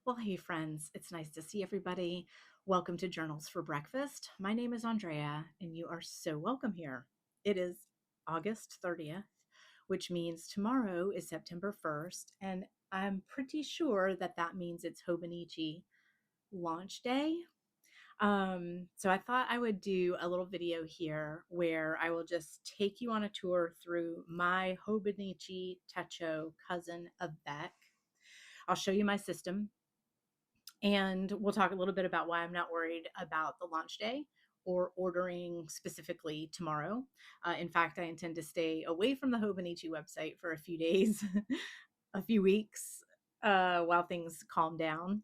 Well, hey, friends, it's nice to see everybody. Welcome to Journals for Breakfast. My name is Andrea, and you are so welcome here. It is August 30th, which means tomorrow is September 1st, and I'm pretty sure that that means it's Hobonichi launch day. So I thought I would do a little video here where I will just take you on a tour through my Hobonichi Cousin Avec. I'll show you my system, and we'll talk a little bit about why I'm not worried about the launch day or ordering specifically tomorrow. In fact, I intend to stay away from the Hobonichi website for a few days, a few weeks, while things calm down.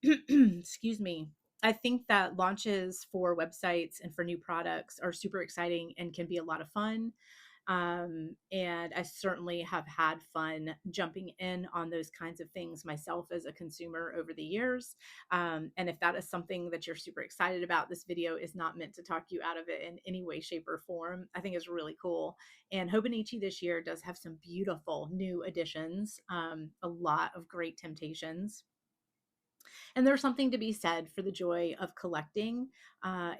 Excuse me. I think that launches for websites and for new products are super exciting and can be a lot of fun. And I certainly have had fun jumping in on those kinds of things myself as a consumer over the years. And if that is something that you're super excited about, this video is not meant to talk you out of it in any way, shape, or form. I think it's really cool. And Hobonichi this year does have some beautiful new additions, a lot of great temptations. And there's something to be said for the joy of collecting.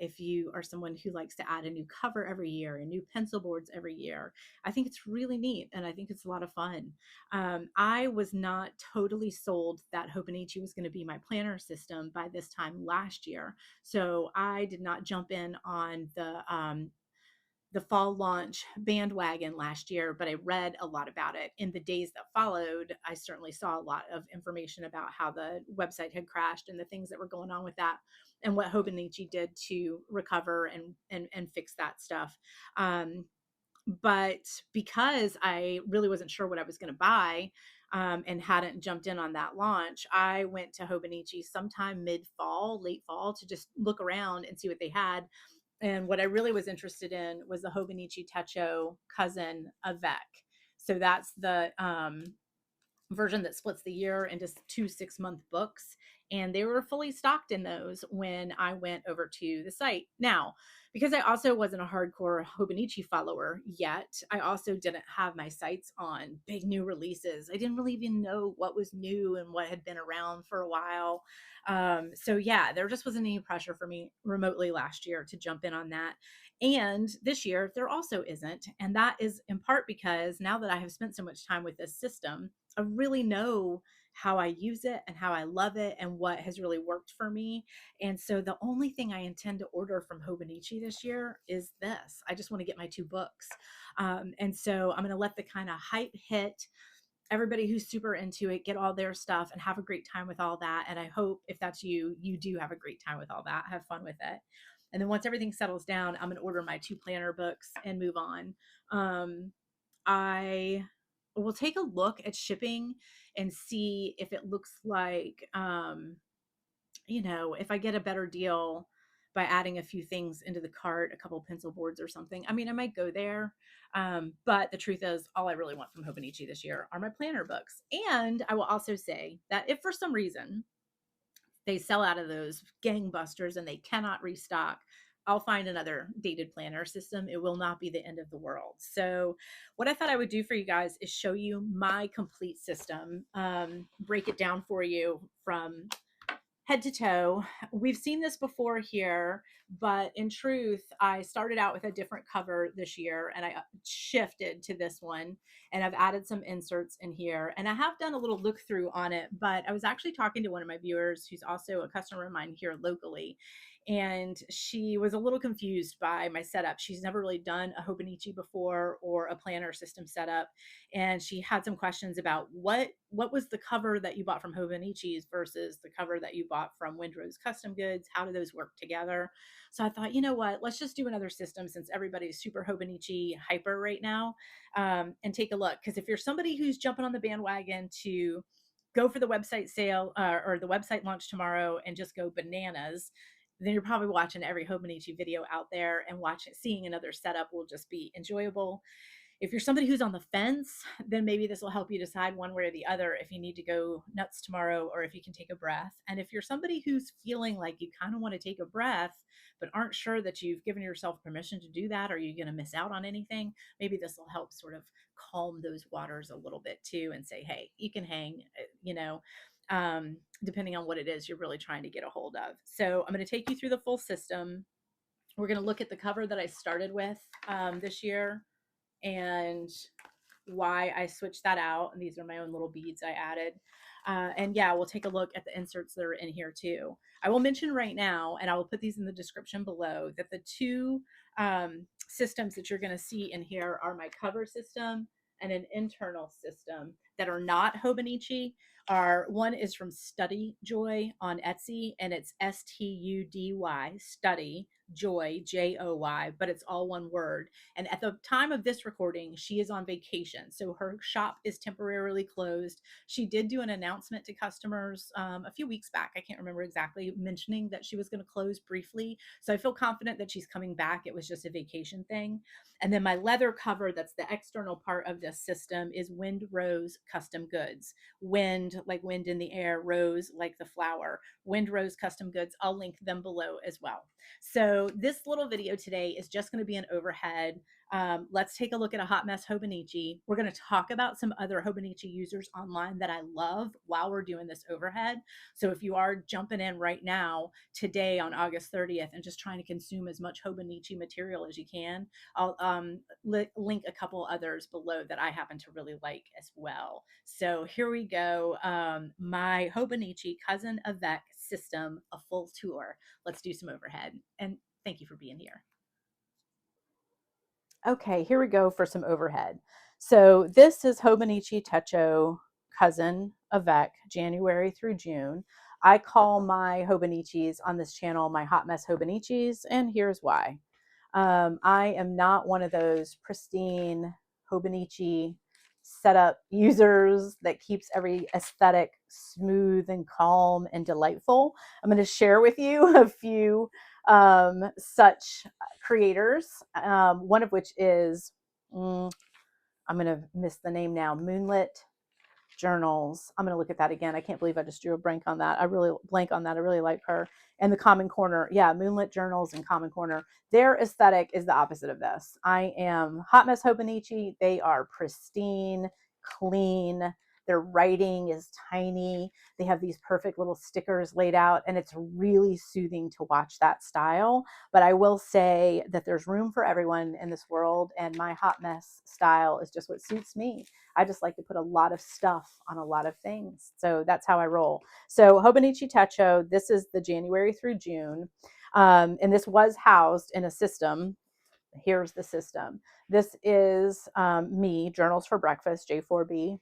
If you are someone who likes to add a new cover every year and new pencil boards every year, I think it's really neat and I think it's a lot of fun. I was not totally sold that Hobonichi was going to be my planner system by this time last year. So I did not jump in on the fall launch bandwagon last year, but I read a lot about it. In the days that followed, I certainly saw a lot of information about how the website had crashed and the things that were going on with that and what Hobonichi did to recover and fix that stuff. But because I really wasn't sure what I was going to buy, and hadn't jumped in on that launch, I went to Hobonichi sometime mid fall, late fall, to just look around and see what they had. And what I really was interested in was the Hobonichi Cousin Avec. So that's the version that splits the year into two 6-month books. And they were fully stocked in those when I went over to the site. Now, because I also wasn't a hardcore Hobonichi follower yet, I also didn't have my sights on big new releases. I didn't really even know what was new and what had been around for a while. So yeah, there just wasn't any pressure for me remotely last year to jump in on that. And this year, there also isn't. And that is in part because now that I have spent so much time with this system, I really know how I use it and how I love it and what has really worked for me. And so the only thing I intend to order from Hobonichi this year is this. I just want to get my 2 books. And so I'm going to let the kind of hype hit. Everybody who's super into it, get all their stuff and have a great time with all that. And I hope if that's you, you do have a great time with all that. Have fun with it. And then once everything settles down, I'm going to order my 2 planner books and move on. I will take a look at shipping and see if it looks like, if I get a better deal by adding a few things into the cart, a couple pencil boards or something. I mean, I might go there. But the truth is, all I really want from Hobonichi this year are my planner books. And I will also say that if for some reason they sell out of those gangbusters and they cannot restock, I'll find another dated planner system. It will not be the end of the world. So what I thought I would do for you guys is show you my complete system, break it down for you from head to toe. We've seen this before here, but in truth, I started out with a different cover this year and I shifted to this one, and I've added some inserts in here, and I have done a little look through on it. But I was actually talking to one of my viewers who's also a customer of mine here locally, and she was a little confused by my setup. She's never really done a Hobonichi before or a planner system setup, and she had some questions about what was the cover that you bought from Hobonichi's versus the cover that you bought from Windrose Custom Goods. How do those work together? So I thought, you know what, let's just do another system since everybody's super Hobonichi hyper right now, and take a look. Because if you're somebody who's jumping on the bandwagon to go for the website sale, or the website launch tomorrow and just go bananas, then you're probably watching every Hobonichi video out there, and seeing another setup will just be enjoyable. If you're somebody who's on the fence, then maybe this will help you decide one way or the other if you need to go nuts tomorrow or if you can take a breath. And if you're somebody who's feeling like you kind of want to take a breath, but aren't sure that you've given yourself permission to do that, or you're going to miss out on anything, maybe this will help sort of calm those waters a little bit too and say, hey, you can hang, you know. depending on what it is you're really trying to get a hold of. So I'm going to take you through the full system. We're going to look at the cover that I started with this year and why I switched that out. And these are my own little beads I added. And yeah, we'll take a look at the inserts that are in here too. I will mention right now, and I will put these in the description below, that the two systems that you're going to see in here are my cover system and an internal system that are not Hobonichi. One is from Study Joy on Etsy, and it's Study Study Joy, Joy, but it's all one word. And at the time of this recording, she is on vacation. So her shop is temporarily closed. She did do an announcement to customers a few weeks back. I can't remember exactly, mentioning that she was going to close briefly. So I feel confident that she's coming back. It was just a vacation thing. And then my leather cover, that's the external part of this system, is Windrose Custom Goods. Wind, like wind in the air, rose, like the flower. Windrose Custom Goods. I'll link them below as well. So this little video today is just going to be an overhead. Let's take a look at a hot mess Hobonichi. We're going to talk about some other Hobonichi users online that I love while we're doing this overhead. So if you are jumping in right now, today on August 30th, and just trying to consume as much Hobonichi material as you can, I'll link a couple others below that I happen to really like as well. So here we go. My Hobonichi Cousin Avec System, a full tour. Let's do some overhead. And thank you for being here. Okay, here we go for some overhead. So this is Hobonichi Techo Cousin Avec, January through June. I call my Hobonichis on this channel my hot mess Hobonichis, and here's why. I am not one of those pristine Hobonichi setup users that keeps every aesthetic smooth and calm and delightful. I'm going to share with you a few such creators, one of which is, I'm going to miss the name now, Moonlit Journals. I'm going to look at that again. I can't believe I just drew a blank on that. I really like her. And the Common Corner. Yeah, Moonlit Journals and Common Corner. Their aesthetic is the opposite of this. I am hot mess Hobonichi. They are pristine, clean. Their writing is tiny. They have these perfect little stickers laid out, and it's really soothing to watch that style. But I will say that there's room for everyone in this world, and my hot mess style is just what suits me. I just like to put a lot of stuff on a lot of things. So that's how I roll. So Hobonichi Techo, this is the January through June. And this was housed in a system. Here's the system. This is me, Journals for Breakfast, J4B.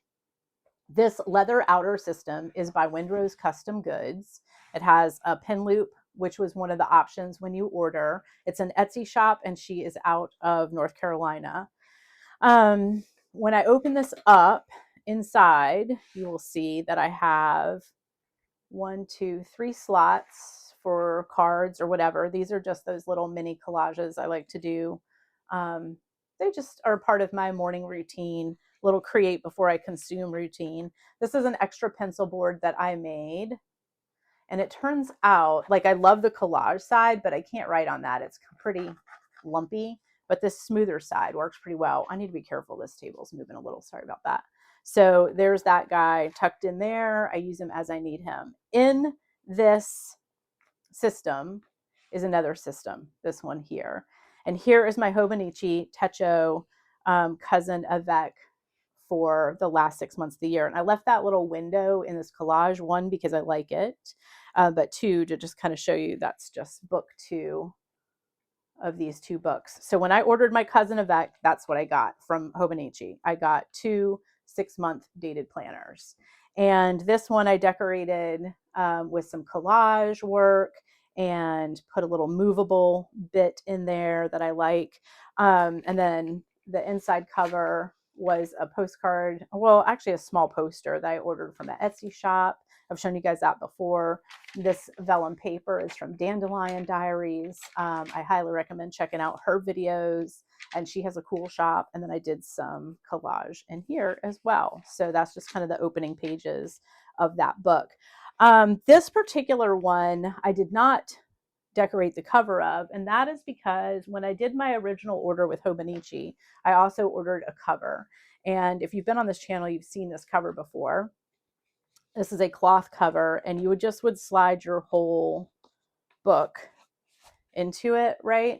This leather outer system is by Windrose Custom Goods. It has a pin loop, which was one of the options when you order. It's an Etsy shop, and she is out of North Carolina. When I open this up inside, you will see that I have 1, 2, 3 slots for cards or whatever. These are just those little mini collages I like to do. They just are part of my morning routine, little create before I consume routine. This is an extra pencil board that I made. And it turns out, like, I love the collage side, but I can't write on that. It's pretty lumpy, but this smoother side works pretty well. I need to be careful. This table's moving a little. Sorry about that. So there's that guy tucked in there. I use him as I need him. In this system is another system, this one here. And here is my Hobonichi Techo Cousin Avec for the last 6 months of the year. And I left that little window in this collage, one, because I like it, but two, to just kind of show you that's just book 2 of these 2 books. So when I ordered my Cousin Avec, that's what I got from Hobonichi. I got 2 6-month dated planners. And this one I decorated with some collage work and put a little movable bit in there that I like. And then the inside cover was a postcard, well, actually a small poster that I ordered from an Etsy shop. I've shown you guys that before. This vellum paper is from Dandelion Diaries. I highly recommend checking out her videos, and she has a cool shop. And then I did some collage in here as well. So that's just kind of the opening pages of that book. This particular one, I did not decorate the cover of, and that is because when I did my original order with Hobonichi, I also ordered a cover. And if you've been on this channel, you've seen this cover before. This is a cloth cover, and you would slide your whole book into it, right?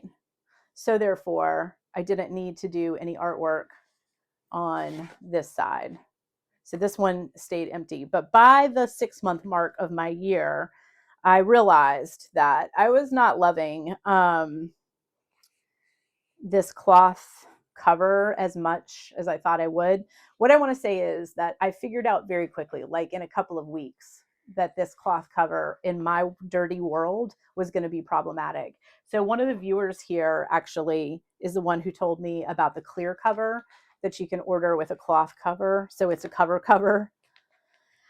So therefore, I didn't need to do any artwork on this side. So this one stayed empty. But by the 6-month mark of my year, I realized that I was not loving this cloth cover as much as I thought I would. What I want to say is that I figured out very quickly, like in a couple of weeks, that this cloth cover in my dirty world was going to be problematic. So one of the viewers here actually is the one who told me about the clear cover that you can order with a cloth cover. So it's a cover.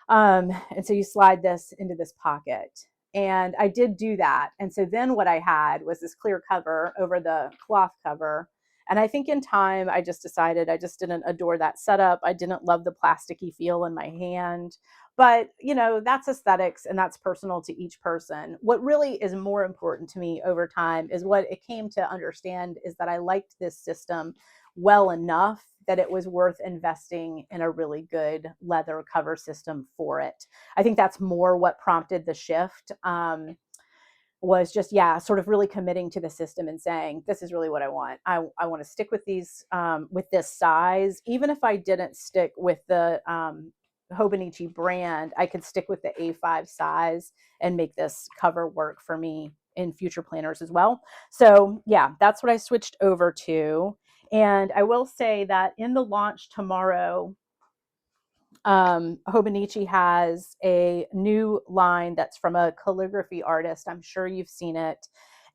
And so you slide this into this pocket. And I did do that. And so then what I had was this clear cover over the cloth cover. And I think in time, I just decided I just didn't adore that setup. I didn't love the plasticky feel in my hand. But, you know, that's aesthetics and that's personal to each person. What really is more important to me over time is what it came to understand is that I liked this system well enough that it was worth investing in a really good leather cover system for it. I think that's more what prompted the shift. Was just, yeah, sort of really committing to the system and saying, this is really what I want. I want to stick with these, with this size. Even if I didn't stick with the Hobonichi brand, I could stick with the A5 size and make this cover work for me in future planners as well. So yeah, that's what I switched over to. And I will say that in the launch tomorrow, Hobonichi has a new line that's from a calligraphy artist. I'm sure you've seen it.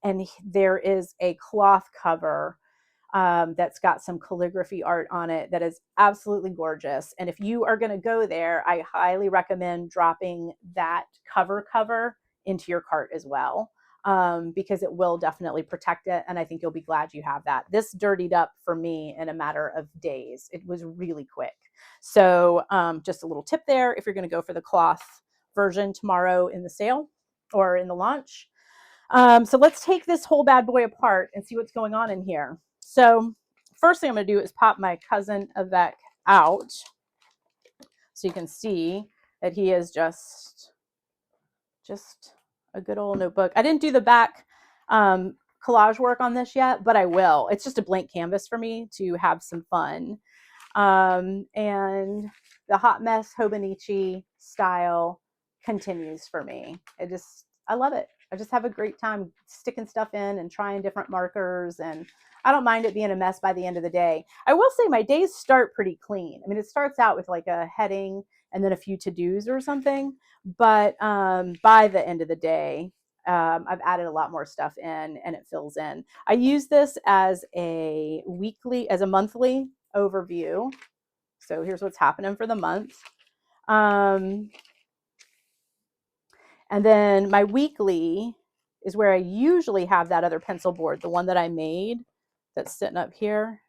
And there is a cloth cover that's got some calligraphy art on it that is absolutely gorgeous. And if you are going to go there, I highly recommend dropping that cover into your cart as well. Because it will definitely protect it. And I think you'll be glad you have that. This dirtied up for me in a matter of days. It was really quick. So just a little tip there if you're going to go for the cloth version tomorrow in the sale or in the launch. So let's take this whole bad boy apart and see what's going on in here. So first thing I'm going to do is pop my Cousin Avec out so you can see that he is just a good old notebook. I didn't do the back collage work on this yet, but I will. It's just a blank canvas for me to have some fun. And the hot mess Hobonichi style continues for me. I love it. I just have a great time sticking stuff in and trying different markers, and I don't mind it being a mess by the end of the day. I will say my days start pretty clean. I mean, it starts out with like a heading and then a few to-dos or something, but by the end of the day, I've added a lot more stuff in and it fills in. I use this as a monthly overview. So here's what's happening for the month. And then my weekly is where I usually have that other pencil board, the one that I made that's sitting up here.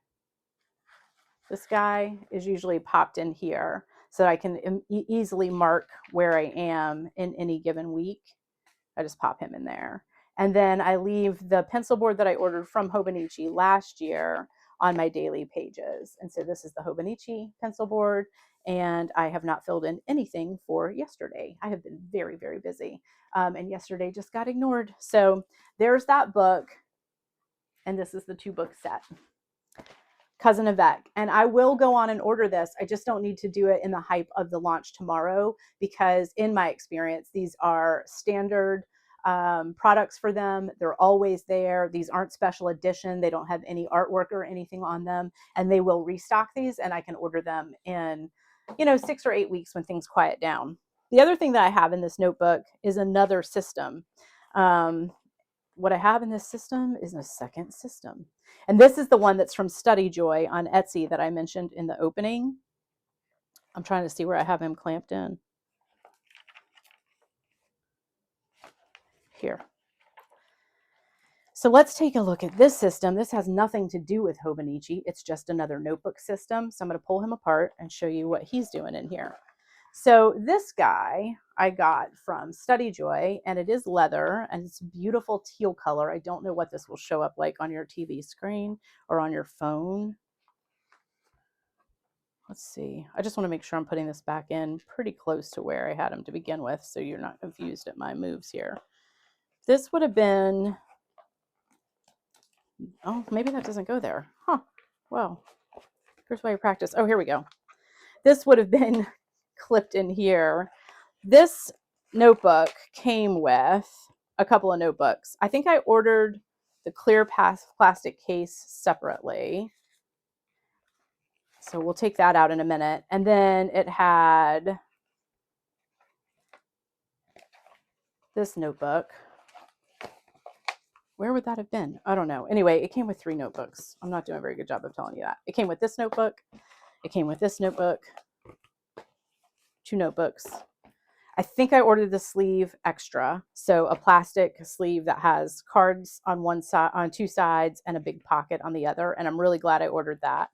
This guy is usually popped in here so that I can easily mark where I am in any given week. I just pop him in there. And then I leave the pencil board that I ordered from Hobonichi last year on my daily pages. And so this is the Hobonichi pencil board, and I have not filled in anything for yesterday. I have been very, very busy. And yesterday just got ignored. So there's that book. And this is the 2-book set. Cousin Avec. And I will go on and order this. I just don't need to do it in the hype of the launch tomorrow because in my experience, these are standard products for them. They're always there. These aren't special edition. They don't have any artwork or anything on them, and they will restock these and I can order them in, 6 or 8 weeks when things quiet down. The other thing that I have in this notebook is another system. What I have in this system is a second system. And this is the one that's from Study Joy on Etsy that I mentioned in the opening. I'm trying to see where I have him clamped in. Here. So let's take a look at this system. This has nothing to do with Hobonichi. It's just another notebook system. So I'm going to pull him apart and show you what he's doing in here. So this guy I got from Study Joy, and it is leather, and it's a beautiful teal color. I don't know what this will show up like on your TV screen or on your phone. let's see. I just want to make sure I'm putting this back in pretty close to where I had them to begin with, so you're not confused at my moves here. This would have been, oh, maybe that doesn't go there. Huh. Well, here's why you practice. Oh, here we go. This would have been clipped in here. This notebook came with a couple of notebooks. I think I ordered the clear plastic case separately. So we'll take that out in a minute. And then it had this notebook. Where would that have been? I don't know. Anyway, it came with 3 notebooks. I'm not doing a very good job of telling you that. It came with this notebook. It came with this notebook. 2 notebooks. I think I ordered the sleeve extra. So a plastic sleeve that has cards on one side, on 2 sides, and a big pocket on the other. And I'm really glad I ordered that.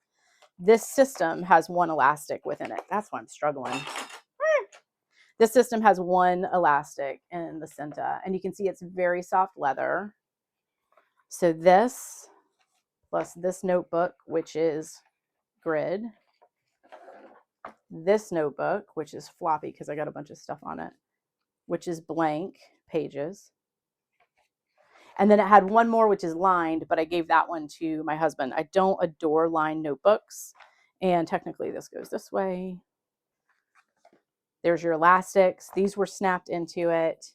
This system has 1 elastic within it. That's why I'm struggling. This system has 1 elastic in the center, and you can see it's very soft leather. So this plus this notebook, which is grid, this notebook, which is floppy because I got a bunch of stuff on it, which is blank pages. And then it had 1 more, which is lined, but I gave that one to my husband. I don't adore lined notebooks. And technically this goes this way. There's your elastics. These were snapped into it.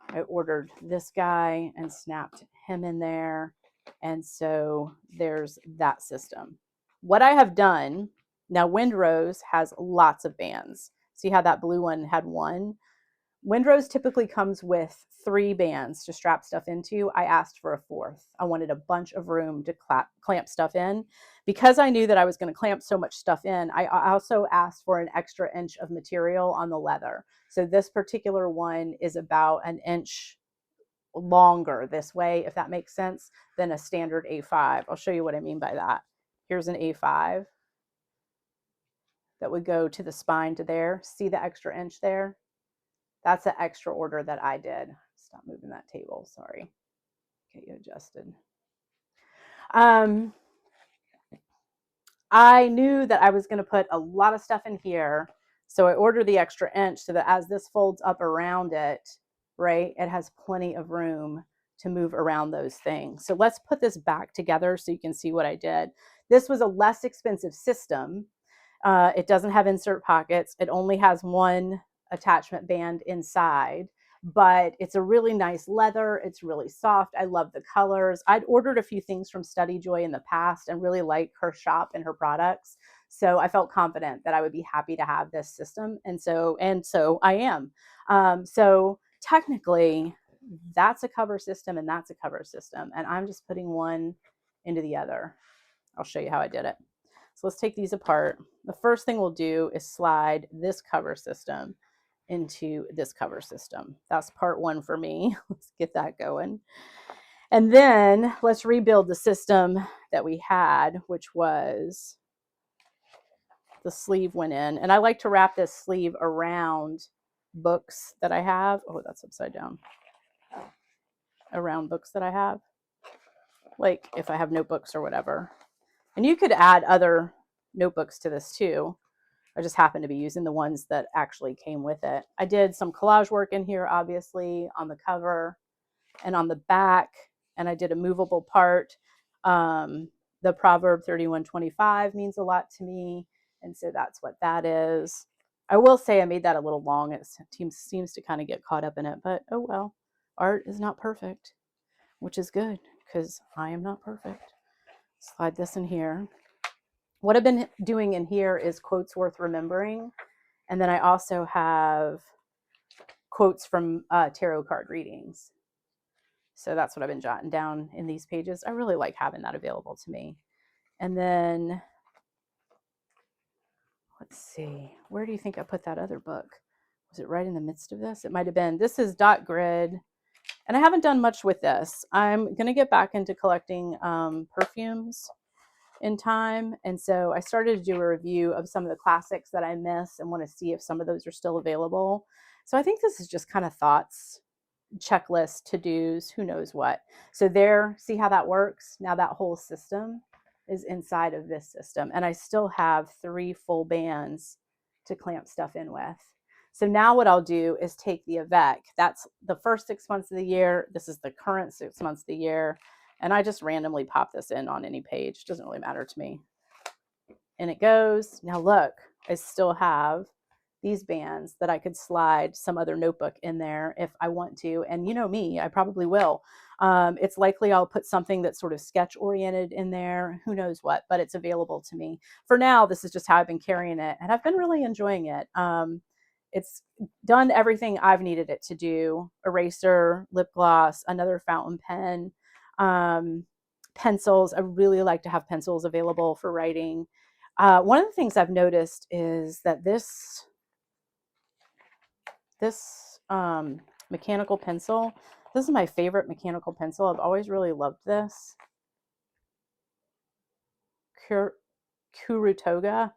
I ordered this guy and snapped him in there. And so there's that system. What I have done, now Windrose has lots of bands. See how that blue one had 1? Windrose typically comes with 3 bands to strap stuff into. I asked for a 4th. I wanted a bunch of room to clamp stuff in. Because I knew that I was going to clamp so much stuff in, I also asked for an extra inch of material on the leather. So this particular one is about an inch longer this way, if that makes sense, than a standard A5. I'll show you what I mean by that. Here's an A5 that would go to the spine to there. See the extra inch there? That's an extra order that I did. Stop moving that table. Sorry. Get you adjusted. I knew that I was going to put a lot of stuff in here. So I ordered the extra inch so that as this folds up around it, right, it has plenty of room to move around those things. So let's put this back together so you can see what I did. This was a less expensive system. It doesn't have insert pockets. It only has 1 attachment band inside, but it's a really nice leather. It's really soft. I love the colors. I'd ordered a few things from Study Joy in the past and really like her shop and her products. So I felt confident that I would be happy to have this system. And so I am. So technically that's a cover system and that's a cover system. And I'm just putting one into the other. I'll show you how I did it. So let's take these apart. The first thing we'll do is slide this cover system into this cover system. That's part 1 for me. Let's get that going. And then let's rebuild the system that we had, which was the sleeve went in. And I like to wrap this sleeve around books that I have. Oh, that's upside down. Around books that I have. Like if I have notebooks or whatever. And you could add other notebooks to this too. I just happen to be using the ones that actually came with it. I did some collage work in here, obviously, on the cover and on the back. And I did a movable part. The proverb 31:25 means a lot to me. And so that's what that is. I will say I made that a little long. It seems to kind of get caught up in it. But oh well, art is not perfect, which is good because I am not perfect. Slide this in here. What I've been doing in here is quotes worth remembering. And then I also have quotes from tarot card readings. So that's what I've been jotting down in these pages. I really like having that available to me. And then, let's see, where do you think I put that other book? Was it right in the midst of this? It might have been. This is Dot Grid. And I haven't done much with this. I'm going to get back into collecting perfumes in time. And so I started to do a review of some of the classics that I miss and want to see if some of those are still available. So I think this is just kind of thoughts, checklist, to-dos, who knows what. So there, see how that works? Now that whole system is inside of this system. And I still have 3 full bands to clamp stuff in with. So now what I'll do is take the Avec. That's the first 6 months of the year. This is the current 6 months of the year. And I just randomly pop this in on any page. Doesn't really matter to me. And it goes. Now look, I still have these bands that I could slide some other notebook in there if I want to. And you know me, I probably will. It's likely I'll put something that's sort of sketch oriented in there. Who knows what, but it's available to me. For now, this is just how I've been carrying it. And I've been really enjoying it. It's done everything I've needed it to do. Eraser, lip gloss, another fountain pen, pencils. I really like to have pencils available for writing. One of the things I've noticed is that this mechanical pencil, this is my favorite mechanical pencil. I've always really loved this. Kurutoga,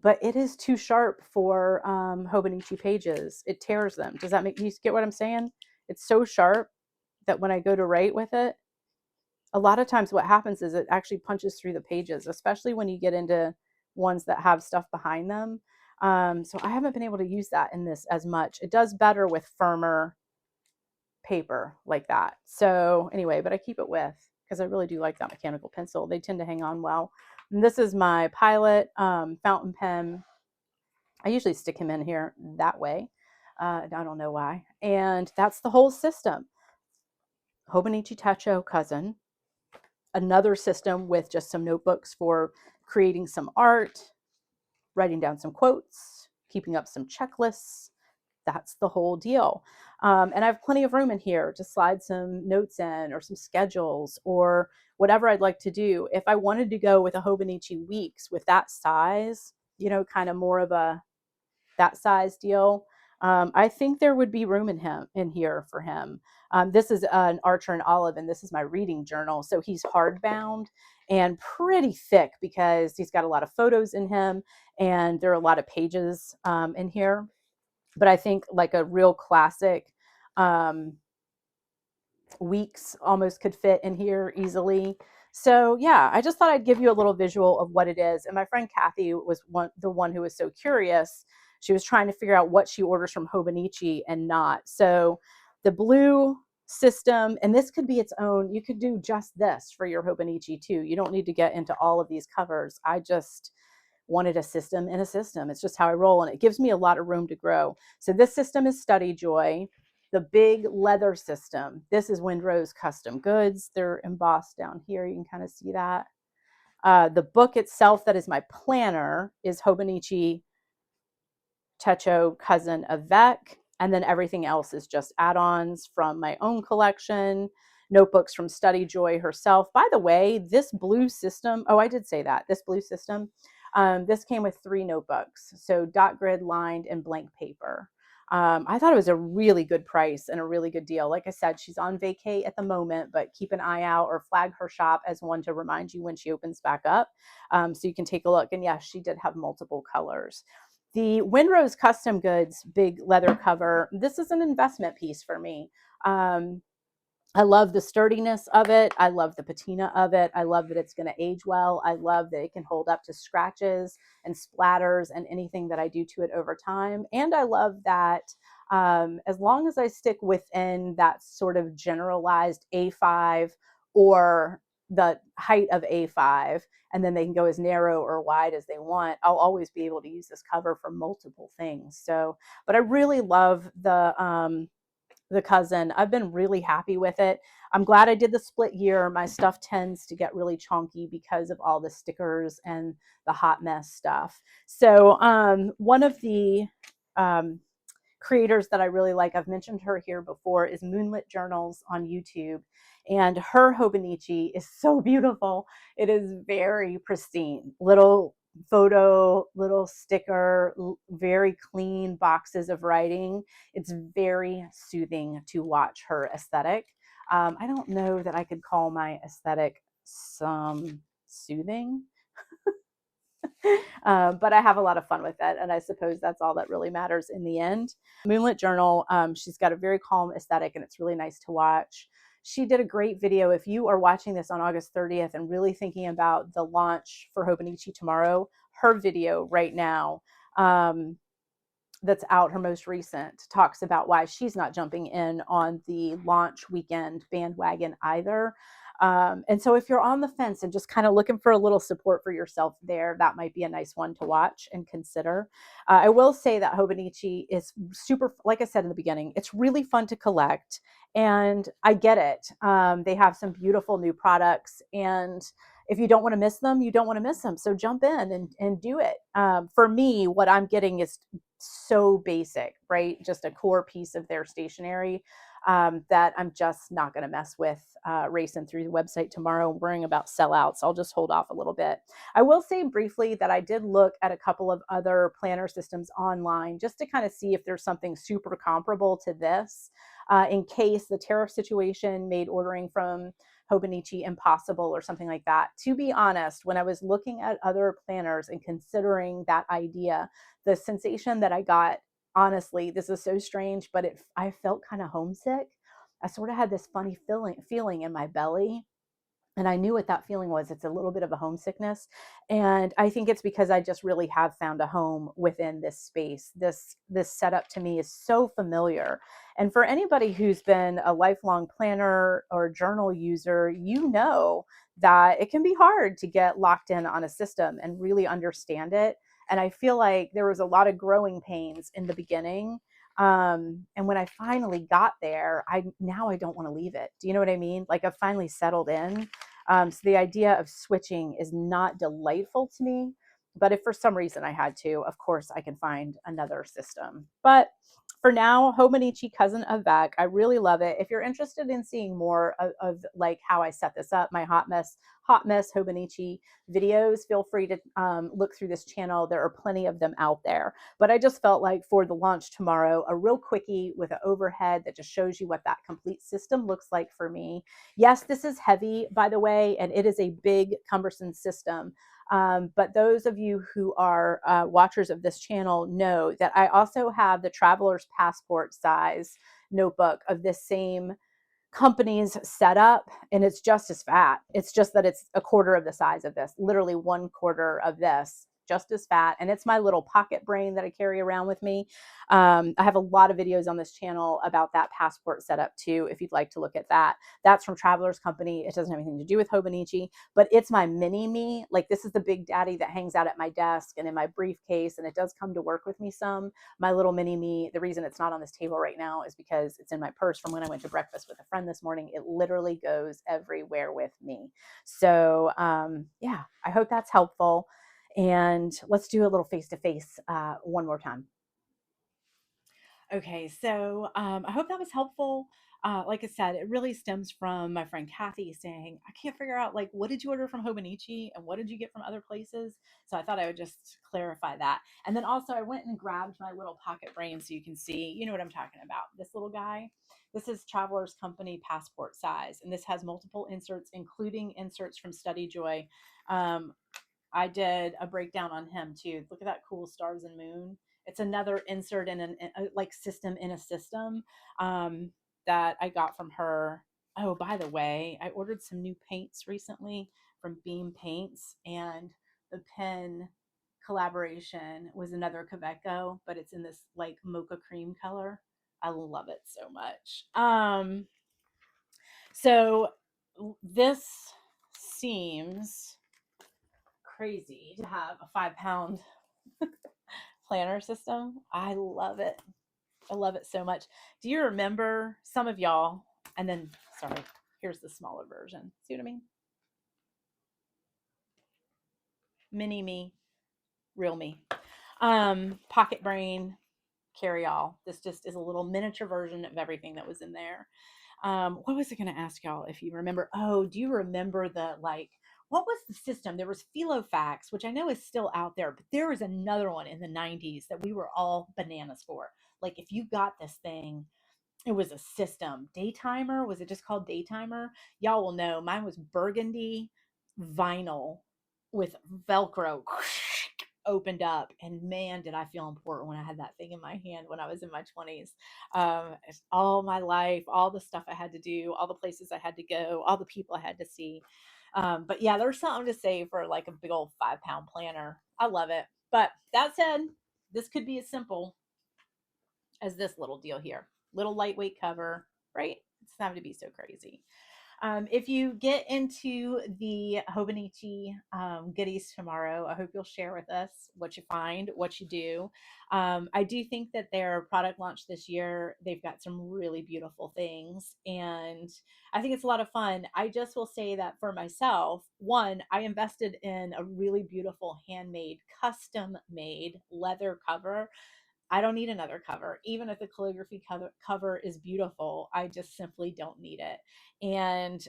but it is too sharp for Hobonichi pages. It tears them. Does that make you get what I'm saying? It's so sharp that when I go to write with it, a lot of times what happens is it actually punches through the pages, especially when you get into ones that have stuff behind them. So I haven't been able to use that in this as much. It does better with firmer paper like that. So anyway, but I keep it with, because I really do like that mechanical pencil. They tend to hang on well. And this is my Pilot fountain pen. I usually stick him in here that way. I don't know why. And that's the whole system. Hobonichi Techo Cousin. Another system with just some notebooks for creating some art, writing down some quotes, keeping up some checklists. That's the whole deal. And I have plenty of room in here to slide some notes in or some schedules or whatever I'd like to do. If I wanted to go with a Hobonichi Weeks with that size, you know, kind of more of a that size deal, I think there would be room in here for him. This is an Archer and Olive, and this is my reading journal. So he's hardbound and pretty thick because he's got a lot of photos in him, and there are a lot of pages in here. But I think like a real classic Weeks almost could fit in here easily. So yeah, I just thought I'd give you a little visual of what it is. And my friend Kathy was the one who was so curious. She was trying to figure out what she orders from Hobonichi and not. So the blue system, and this could be its own, you could do just this for your Hobonichi too. You don't need to get into all of these covers. I just wanted a system in a system. It's just how I roll, and it gives me a lot of room to grow. So this system is Study Joy. The big leather system, this is Windrose Custom Goods. They're embossed down here. You can kind of see that. The book itself that is my planner is Hobonichi Techo Cousin Avec. And then everything else is just add-ons from my own collection, notebooks from Study Joy herself. By the way, this blue system, oh, I did say that, this blue system, this came with 3 notebooks. So dot grid, lined, and blank paper. I thought it was a really good price and a really good deal. Like I said, she's on vacay at the moment, but keep an eye out or flag her shop as one to remind you when she opens back up. So you can take a look. And yes, she did have multiple colors. The Windrose Custom Goods big leather cover, this is an investment piece for me. I love the sturdiness of it. I love the patina of it. I love that it's going to age well. I love that it can hold up to scratches and splatters and anything that I do to it over time. And I love that as long as I stick within that sort of generalized A5 or the height of A5, and then they can go as narrow or wide as they want, I'll always be able to use this cover for multiple things. So, but I really love the Cousin. I've been really happy with it. I'm glad I did the split year. My stuff tends to get really chunky because of all the stickers and the hot mess stuff. So one of the creators that I really like, I've mentioned her here before, is Moonlit Journals on YouTube. And her Hobonichi is so beautiful. It is very pristine. Little photo, little sticker, very clean boxes of writing. It's very soothing to watch her aesthetic. I don't know that I could call my aesthetic some soothing, but I have a lot of fun with it, and I suppose that's all that really matters in the end. Moonlit Journal, she's got a very calm aesthetic, and it's really nice to watch. She did a great video. If you are watching this on August 30th and really thinking about the launch for Hobonichi tomorrow, her video right now, that's out, her most recent, talks about why she's not jumping in on the launch weekend bandwagon either. And so if you're on the fence and just kind of looking for a little support for yourself there, that might be a nice one to watch and consider. I will say that Hobonichi is super, like I said in the beginning, it's really fun to collect. And I get it. They have some beautiful new products, and if you don't want to miss them, you don't want to miss them. So jump in and do it. For me, what I'm getting is so basic, right? Just a core piece of their stationery that I'm just not going to mess with racing through the website tomorrow and worrying about sellouts. I'll just hold off a little bit. I will say briefly that I did look at a couple of other planner systems online just to kind of see if there's something super comparable to this in case the tariff situation made ordering from Hobonichi impossible or something like that. To be honest, when I was looking at other planners and considering that idea, the sensation that I got, honestly, this is so strange, but I felt kind of homesick. I sort of had this funny feeling in my belly. And I knew what that feeling was. It's a little bit of a homesickness. And I think it's because I just really have found a home within this space. This setup to me is so familiar. And for anybody who's been a lifelong planner or journal user, you know that it can be hard to get locked in on a system and really understand it. And I feel like there was a lot of growing pains in the beginning. And when I finally got there, now I don't want to leave it. Do you know what I mean? Like I've finally settled in. So the idea of switching is not delightful to me. But if for some reason I had to, of course, I can find another system. But for now, Hobonichi Cousin Avec, I really love it. If you're interested in seeing more of like how I set this up, my hot mess Hobonichi videos, feel free to look through this channel. There are plenty of them out there. But I just felt like for the launch tomorrow, a real quickie with an overhead that just shows you what that complete system looks like for me. Yes, this is heavy, by the way, and it is a big, cumbersome system. But those of you who are watchers of this channel know that I also have the Traveler's Passport size notebook of this same company's setup, and it's just as fat. It's just that it's a quarter of the size of this, literally 1/4 of this, just as fat. And it's my little pocket brain that I carry around with me. I have a lot of videos on this channel about that passport setup too, if you'd like to look at that. That's from Traveler's Company. It doesn't have anything to do with Hobonichi, but it's my mini me. Like this is the big daddy that hangs out at my desk and in my briefcase, and it does come to work with me some. My little mini me, the reason it's not on this table right now is because it's in my purse from when I went to breakfast with a friend this morning. It literally goes everywhere with me. So yeah, I hope that's helpful. And let's do a little face-to-face one more time. Okay, so I hope that was helpful. Like I said, it really stems from my friend Kathy saying, I can't figure out like what did you order from Hobonichi and what did you get from other places? So I thought I would just clarify that. And then also I went and grabbed my little pocket brain so you can see, you know what I'm talking about. This little guy. This is Traveler's Company passport size, and this has multiple inserts, including inserts from Study Joy. I did a breakdown on him too. Look at that cool stars and moon. It's another insert in like system in a system that I got from her. Oh, by the way, I ordered some new paints recently from Beam Paints, and the pen collaboration was another Kaveco, but it's in this like mocha cream color. I love it so much. So this seems crazy to have a 5-pound planner system. I love it. I love it so much. Do you remember some of y'all? And then, sorry, here's the smaller version. See what I mean? Mini me, real me. Pocket brain, carry all. This just is a little miniature version of everything that was in there. What was I going to ask y'all if you remember? Oh, do you remember the like, what was the system? There was Filofax, which I know is still out there, but there was another one in the 90s that we were all bananas for. Like if you got this thing, it was a system. Daytimer, was it just called Daytimer? Y'all will know. Mine was burgundy vinyl with Velcro. opened up, and man, did I feel important when I had that thing in my hand when I was in my 20s. All my life, all the stuff I had to do, all the places I had to go, all the people I had to see. But yeah, there's something to say for like a big old 5-pound planner. I love it. But that said, this could be as simple as this little deal here. Little lightweight cover, right? It's not going to be so crazy. If you get into the Hobonichi goodies tomorrow, I hope you'll share with us what you find, what you do. I do think that their product launch this year, they've got some really beautiful things, and I think it's a lot of fun. I just will say that for myself, one, I invested in a really beautiful handmade, custom made leather cover. I don't need another cover. Even if the calligraphy cover is beautiful, I just simply don't need it. And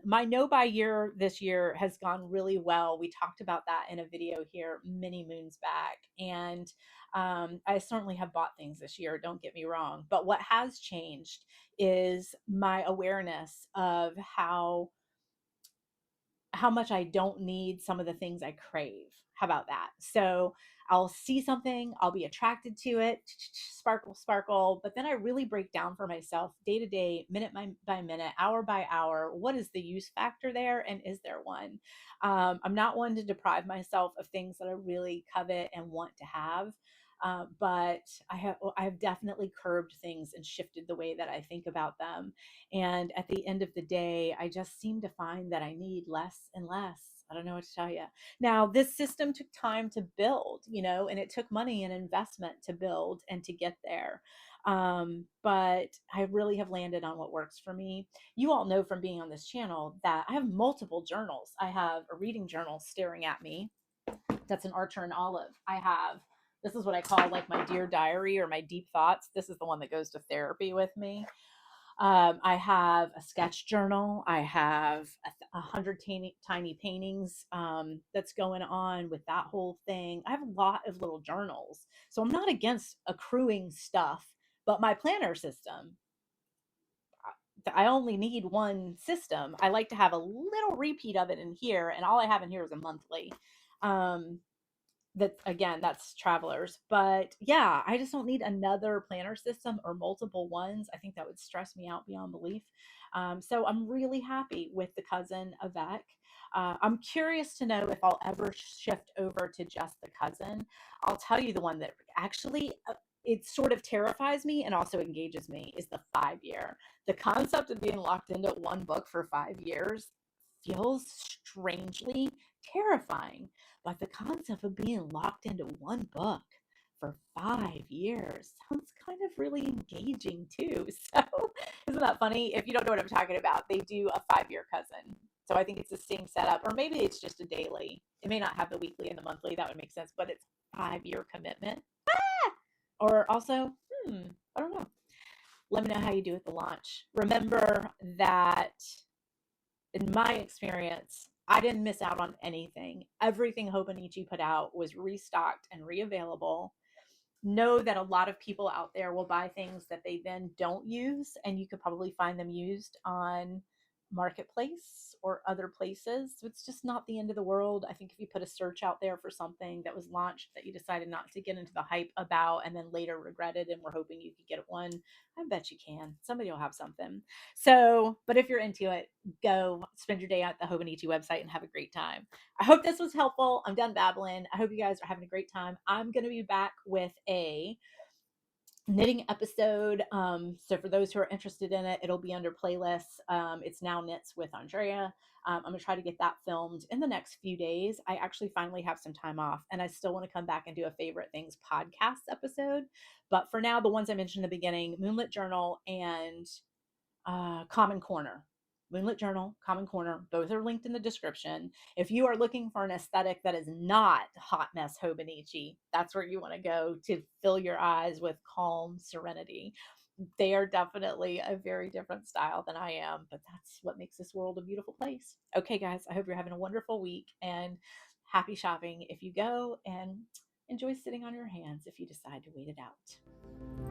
my no buy year this year has gone really well. We talked about that in a video here many moons back. And I certainly have bought things this year, don't get me wrong. But what has changed is my awareness of how much I don't need some of the things I crave. How about that? So I'll see something, I'll be attracted to it, sparkle, sparkle, but then I really break down for myself day to day, minute by minute, hour by hour. What is the use factor there? And is there one? I'm not one to deprive myself of things that I really covet and want to have. But I have definitely curbed things and shifted the way that I think about them. And at the end of the day, I just seem to find that I need less and less. I don't know what to tell you. Now, this system took time to build, and it took money and investment to build and to get there. But I really have landed on what works for me. You all know from being on this channel that I have multiple journals. I have a reading journal staring at me. That's an Archer and Olive. This is what I call like my dear diary or my deep thoughts. This is the one that goes to therapy with me. I have a sketch journal. I have 100 tiny paintings that's going on with that whole thing. I have a lot of little journals. So I'm not against accruing stuff, but my planner system, I only need one system. I like to have a little repeat of it in here, and all I have in here is a monthly. That's travelers, but yeah, I just don't need another planner system or multiple ones. I think that would stress me out beyond belief. So I'm really happy with the Cousin Avec. I'm curious to know if I'll ever shift over to just the Cousin. I'll tell you the one that actually it sort of terrifies me and also engages me is the 5-year. The concept of being locked into one book for 5 years feels strangely terrifying. But the concept of being locked into one book for 5 years sounds kind of really engaging too. So, isn't that funny? If you don't know what I'm talking about, they do a 5-year Cousin. So I think it's the same setup, or maybe it's just a daily. It may not have the weekly and the monthly. That would make sense, but it's 5-year commitment. Or also, I don't know. Let me know how you do at the launch. Remember that in my experience, I didn't miss out on anything. Everything Hobonichi put out was restocked and reavailable. Know that a lot of people out there will buy things that they then don't use, and you could probably find them used on Marketplace or other places. So it's just not the end of the world. I think if you put a search out there for something that was launched that you decided not to get into the hype about and then later regretted and were hoping you could get one, I bet you can. Somebody will have something. So, but if you're into it, go spend your day at the Hobonichi website and have a great time. I hope this was helpful. I'm done babbling. I hope you guys are having a great time. I'm going to be back with a knitting episode. So for those who are interested in it, it'll be under playlists. It's now Knits with Andrea. I'm going to try to get that filmed in the next few days. I actually finally have some time off, and I still want to come back and do a Favorite Things podcast episode. But for now, the ones I mentioned in the beginning, Moonlit Journal and Common Corner. Moonlit Journal, Common Corner, both are linked in the description. If you are looking for an aesthetic that is not hot mess Hobonichi, that's where you want to go to fill your eyes with calm serenity. They are definitely a very different style than I am, but that's what makes this world a beautiful place. Okay, guys, I hope you're having a wonderful week and happy shopping if you go, and enjoy sitting on your hands if you decide to wait it out.